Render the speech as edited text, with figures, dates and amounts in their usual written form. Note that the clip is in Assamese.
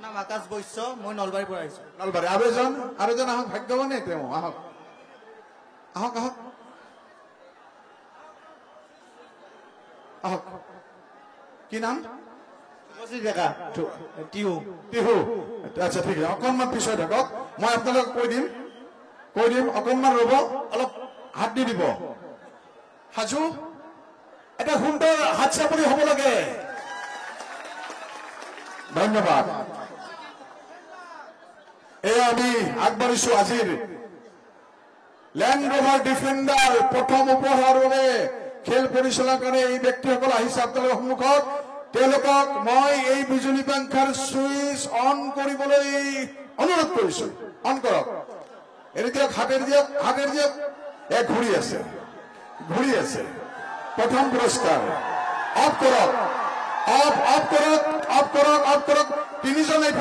নাম আকাশ বৈশ্য, মই নলবাৰীৰ পৰা আহিছো। নলবাৰী। আৰু এজন আহক, ভাগ্যৱানে তেওঁ। আহক আহক আহক আহক। কি নাম? শুভশ্ৰী ডেকা, টিহু। টিহু। আচ্ছা, ঠিক আছে, অকণমান পিছত থাকক, মই আপোনালোকক কৈ দিম, অকণমান ৰ'ব, অলপ হাত দি দিব। সাজু, এটা সুন্দৰ হাত চাপৰি হ'ব লাগে। ধন্যবাদ। এয়া আমি আগবাঢ়িছো আজিৰ লেণ্ড ৰভাৰ ডিফেণ্ডাৰ প্ৰথম উপহাৰৰ বাবে খেল পৰিচালনা কৰে এই ব্যক্তিসকল আহিছে আপোনালোকৰ সন্মুখত। তেওঁলোকক মই এই বিজুলী পাংখাৰ চুইচ অন কৰিবলৈ অনুৰোধ কৰিছো। অন কৰক, এৰি দিয়ক, হাতেৰ দিয়ক। ঘূৰি আছে। প্ৰথম পুৰস্কাৰ। অফ কৰক। তিনিজন এইফালে